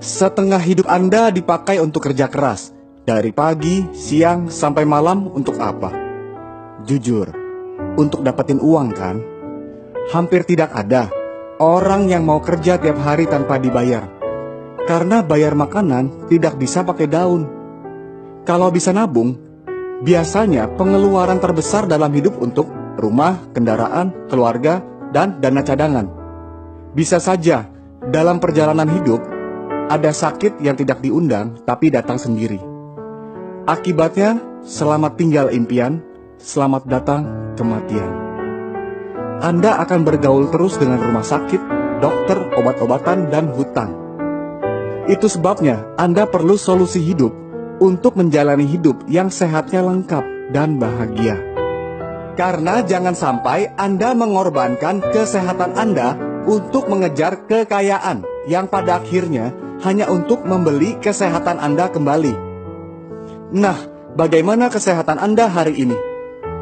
Setengah hidup Anda dipakai untuk kerja keras. Dari pagi, siang, sampai malam untuk apa? Jujur, untuk dapetin uang kan? Hampir tidak ada orang yang mau kerja tiap hari tanpa dibayar. Karena bayar makanan tidak bisa pakai daun. Kalau bisa nabung, biasanya pengeluaran terbesar dalam hidup untuk rumah, kendaraan, keluarga, dan dana cadangan. Bisa saja dalam perjalanan hidup ada sakit yang tidak diundang tapi datang sendiri. Akibatnya, selamat tinggal impian, selamat datang kematian. Anda akan bergaul terus dengan rumah sakit, dokter, obat-obatan, dan hutang. Itu sebabnya Anda perlu solusi hidup untuk menjalani hidup yang sehatnya lengkap dan bahagia. Karena jangan sampai Anda mengorbankan kesehatan Anda untuk mengejar kekayaan yang pada akhirnya hanya untuk membeli kesehatan Anda kembali. Nah, bagaimana kesehatan Anda hari ini?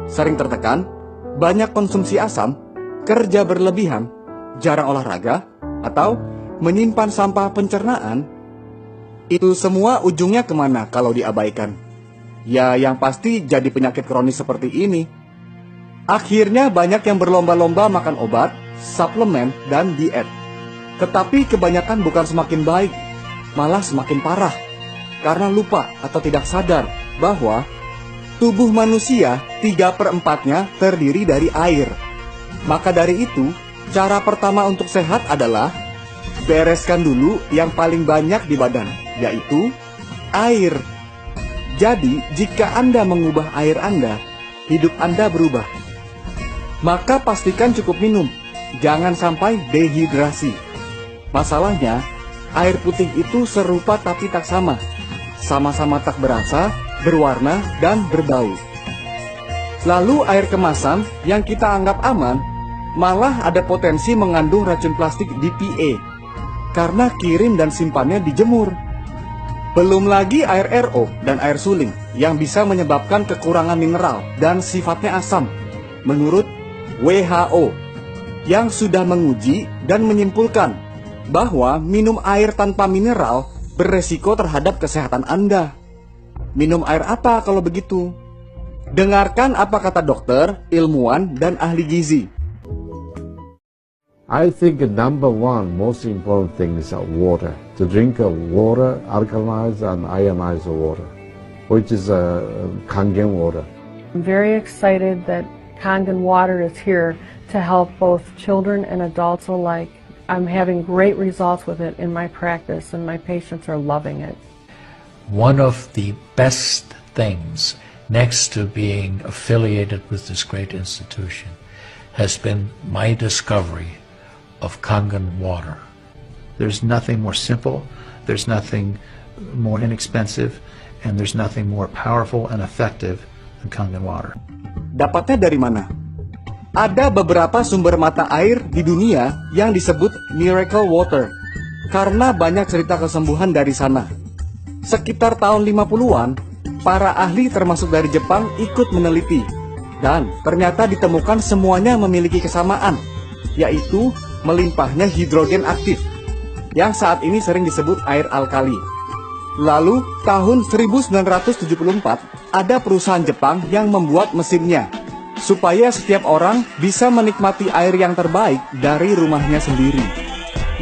Sering tertekan, banyak konsumsi asam, kerja berlebihan, jarang olahraga, atau menyimpan sampah pencernaan? Itu semua ujungnya kemana kalau diabaikan? Ya, yang pasti jadi penyakit kronis seperti ini. Akhirnya banyak yang berlomba-lomba makan obat, suplemen, dan diet. Tetapi kebanyakan bukan semakin baik, malah semakin parah. Karena lupa atau tidak sadar bahwa tubuh manusia 3/4-nya terdiri dari air. Maka dari itu, cara pertama untuk sehat adalah bereskan dulu yang paling banyak di badan, yaitu air. Jadi, jika Anda mengubah air Anda, hidup Anda berubah. Maka pastikan cukup minum, jangan sampai dehidrasi. Masalahnya, air putih itu serupa tapi tak sama. Sama-sama tak berasa, berwarna, dan berbau. Lalu air kemasan yang kita anggap aman, malah ada potensi mengandung racun plastik BPA. Karena kirim dan simpannya dijemur. Belum lagi air RO dan air suling yang bisa menyebabkan kekurangan mineral dan sifatnya asam. Menurut WHO, yang sudah menguji dan menyimpulkan bahwa minum air tanpa mineral beresiko terhadap kesehatan Anda. Minum air apa kalau begitu? Dengarkan apa kata dokter, ilmuwan, dan ahli gizi. I think the number one most important thing is water. To drink water, alkalized and ionized water, which is Kangen water. I'm very excited that Kangen water is here to help both children and adults alike. I'm having great results with it in my practice, and my patients are loving it. One of the best things, next to being affiliated with this great institution, has been my discovery of Kangen water. There's nothing more simple, there's nothing more inexpensive, and there's nothing more powerful and effective than Kangen water. Dapatnya dari mana? Ada beberapa sumber mata air di dunia yang disebut miracle water, karena banyak cerita kesembuhan dari sana. Sekitar tahun 50-an, para ahli termasuk dari Jepang ikut meneliti, dan ternyata ditemukan semuanya memiliki kesamaan, yaitu melimpahnya hidrogen aktif, yang saat ini sering disebut air alkali. Lalu, tahun 1974, ada perusahaan Jepang yang membuat mesinnya, supaya setiap orang bisa menikmati air yang terbaik dari rumahnya sendiri.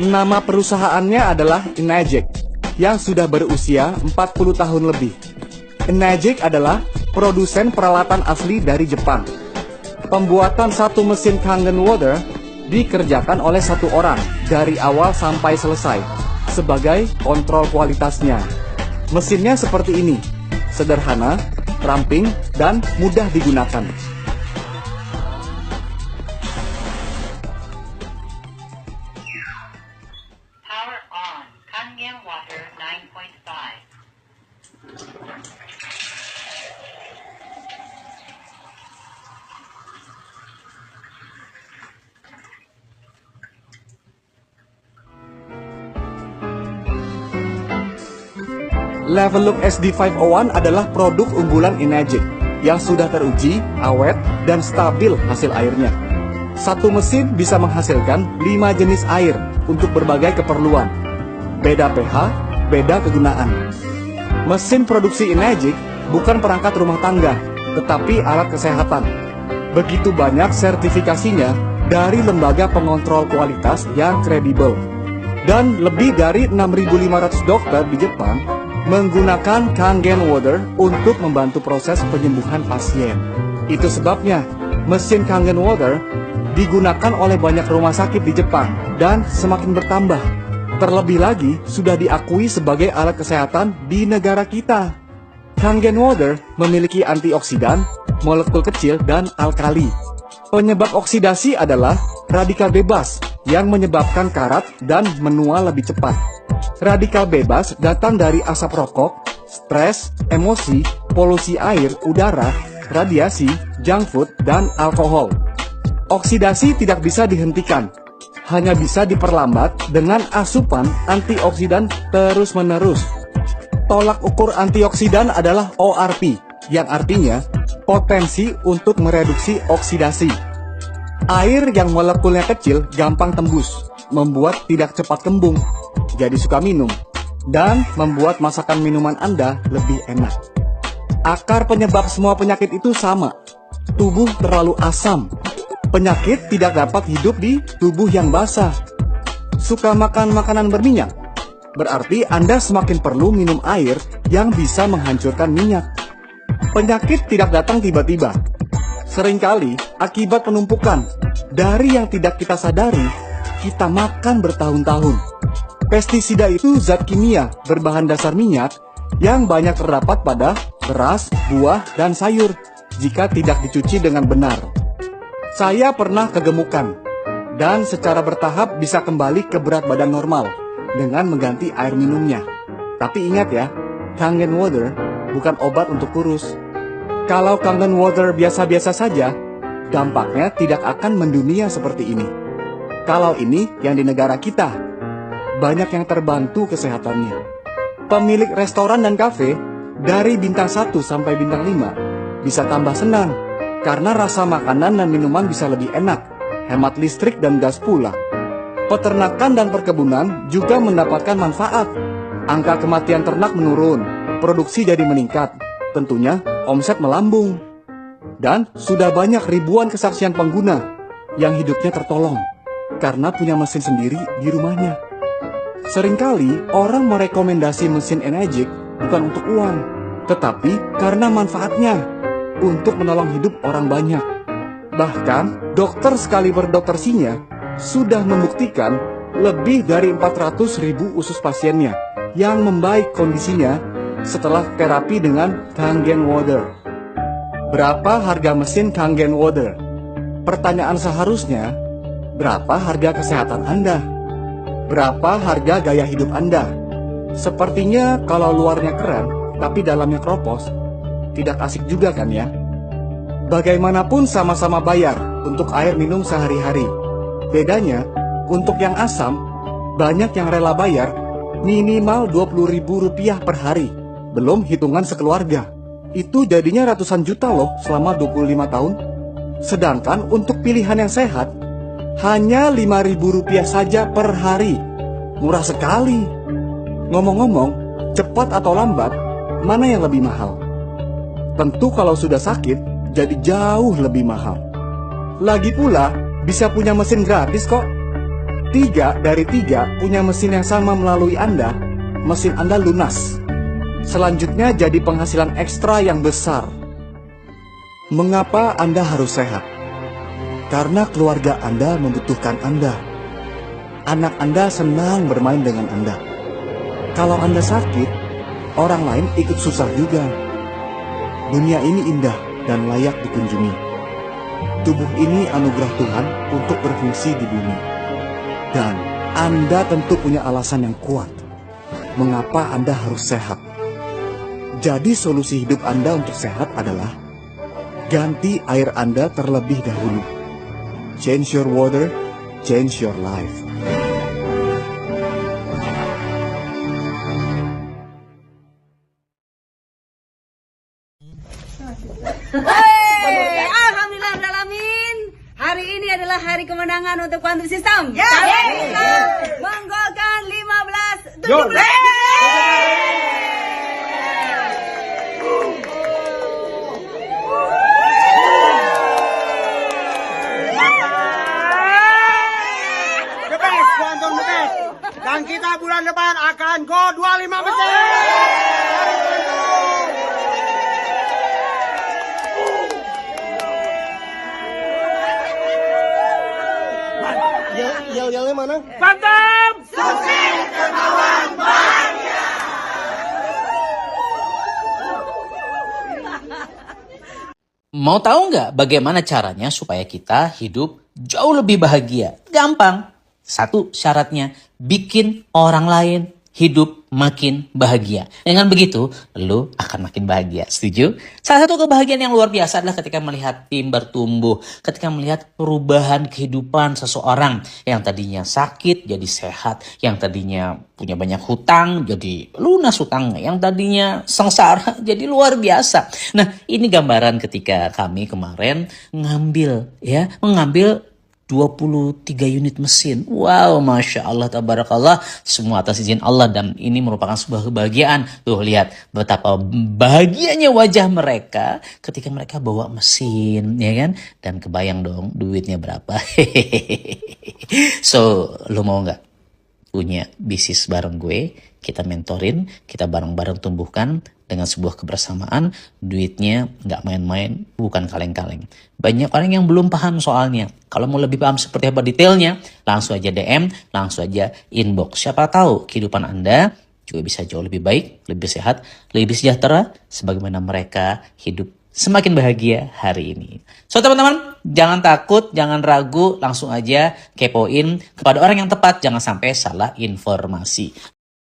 Nama perusahaannya adalah Enagic, yang sudah berusia 40 tahun lebih. Enagic adalah produsen peralatan asli dari Jepang. Pembuatan satu mesin Kangen water dikerjakan oleh satu orang dari awal sampai selesai sebagai kontrol kualitasnya. Mesinnya seperti ini, sederhana, ramping, dan mudah digunakan. Power on, Kangen water 9.5. Level Look SD501 adalah produk unggulan Enagic yang sudah teruji, awet, dan stabil hasil airnya. Satu mesin bisa menghasilkan 5 jenis air untuk berbagai keperluan. Beda pH, beda kegunaan. Mesin produksi Enegic bukan perangkat rumah tangga, tetapi alat kesehatan. Begitu banyak sertifikasinya dari lembaga pengontrol kualitas yang kredibel. Dan lebih dari 6.500 dokter di Jepang menggunakan Kangen Water untuk membantu proses penyembuhan pasien. Itu sebabnya mesin Kangen Water digunakan oleh banyak rumah sakit di Jepang dan semakin bertambah. Terlebih lagi sudah diakui sebagai alat kesehatan di negara kita. Kangen Water memiliki antioksidan, molekul kecil, dan alkali. Penyebab oksidasi adalah radikal bebas yang menyebabkan karat dan menua lebih cepat. Radikal bebas datang dari asap rokok, stres, emosi, polusi air, udara, radiasi, junk food, dan alkohol. Oksidasi tidak bisa dihentikan, hanya bisa diperlambat dengan asupan antioksidan terus-menerus. Tolak ukur antioksidan adalah ORP, yang artinya potensi untuk mereduksi oksidasi. Air yang molekulnya kecil gampang tembus, membuat tidak cepat kembung, jadi suka minum, dan membuat masakan minuman Anda lebih enak. Akar penyebab semua penyakit itu sama, tubuh terlalu asam. Penyakit tidak dapat hidup di tubuh yang basah. Suka makan makanan berminyak? Berarti Anda semakin perlu minum air yang bisa menghancurkan minyak. Penyakit tidak datang tiba-tiba. Seringkali akibat penumpukan dari yang tidak kita sadari, kita makan bertahun-tahun. Pestisida itu zat kimia berbahan dasar minyak yang banyak terdapat pada beras, buah, dan sayur jika tidak dicuci dengan benar. Saya pernah kegemukan dan secara bertahap bisa kembali ke berat badan normal dengan mengganti air minumnya. Tapi ingat ya, Kangen Water bukan obat untuk kurus. Kalau Kangen Water biasa-biasa saja, dampaknya tidak akan mendunia seperti ini. Kalau ini yang di negara kita, banyak yang terbantu kesehatannya. Pemilik restoran dan kafe dari bintang 1 sampai bintang 5 bisa tambah senang karena rasa makanan dan minuman bisa lebih enak, hemat listrik dan gas pula. Peternakan dan perkebunan juga mendapatkan manfaat. Angka kematian ternak menurun, produksi jadi meningkat, tentunya omset melambung. Dan sudah banyak ribuan kesaksian pengguna yang hidupnya tertolong karena punya mesin sendiri di rumahnya. Seringkali orang merekomendasi mesin Enegic bukan untuk uang, tetapi karena manfaatnya untuk menolong hidup orang banyak. Bahkan dokter sekaliber Dr. Sinya sudah membuktikan lebih dari 400.000 usus pasiennya yang membaik kondisinya setelah terapi dengan Kangen Water. Berapa harga mesin Kangen Water? Pertanyaan seharusnya, berapa harga kesehatan Anda? Berapa harga gaya hidup Anda? Sepertinya kalau luarnya keren, tapi dalamnya kropos, tidak asik juga kan ya? Bagaimanapun sama-sama bayar untuk air minum sehari-hari. Bedanya, untuk yang asam, banyak yang rela bayar minimal Rp20.000 per hari. Belum hitungan sekeluarga. Itu jadinya ratusan juta loh selama 25 tahun. Sedangkan untuk pilihan yang sehat, hanya Rp5.000 saja per hari. Murah sekali. Ngomong-ngomong, cepat atau lambat, mana yang lebih mahal? Tentu kalau sudah sakit, jadi jauh lebih mahal. Lagi pula, bisa punya mesin gratis kok. 3 dari 3 punya mesin yang sama melalui Anda, mesin Anda lunas. Selanjutnya jadi penghasilan ekstra yang besar. Mengapa Anda harus sehat? Karena keluarga Anda membutuhkan Anda. Anak Anda senang bermain dengan Anda. Kalau Anda sakit, orang lain ikut susah juga. Dunia ini indah dan layak dikunjungi. Tubuh ini anugerah Tuhan untuk berfungsi di bumi. Dan Anda tentu punya alasan yang kuat mengapa Anda harus sehat. Jadi solusi hidup Anda untuk sehat adalah ganti air Anda terlebih dahulu. Change your water, change your life. Alhamdulillahirrahmanirrahim. Hari ini adalah hari kemenangan untuk Quantum System. Kami menggolkan 15-17. Dan kita bulan depan akan go 25%. Yel-yelnya mana? Mantap! Sukses dermawan bahagia! Mau tahu nggak bagaimana caranya supaya kita hidup jauh lebih bahagia? Gampang. Satu syaratnya, bikin orang lain hidup makin bahagia. Dengan begitu, lu akan makin bahagia. Setuju? Salah satu kebahagiaan yang luar biasa adalah ketika melihat tim bertumbuh, ketika melihat perubahan kehidupan seseorang yang tadinya sakit jadi sehat, yang tadinya punya banyak hutang jadi lunas hutangnya, yang tadinya sengsara jadi luar biasa. Nah, ini gambaran ketika kami kemarin mengambil 23 unit mesin. Wow, Masya Allah, tabarakallah. Semua atas izin Allah dan ini merupakan sebuah kebahagiaan. Tuh, lihat betapa bahagianya wajah mereka ketika mereka bawa mesin, ya kan? Dan kebayang dong duitnya berapa. So, lo mau nggak punya bisnis bareng gue? Kita mentorin, kita bareng-bareng tumbuhkan dengan sebuah kebersamaan. Duitnya nggak main-main, bukan kaleng-kaleng. Banyak orang yang belum paham soalnya. Kalau mau lebih paham seperti apa detailnya, langsung aja DM, langsung aja inbox. Siapa tahu kehidupan Anda juga bisa jauh lebih baik, lebih sehat, lebih sejahtera, sebagaimana mereka hidup semakin bahagia hari ini. So teman-teman, jangan takut, jangan ragu, langsung aja kepoin kepada orang yang tepat, jangan sampai salah informasi.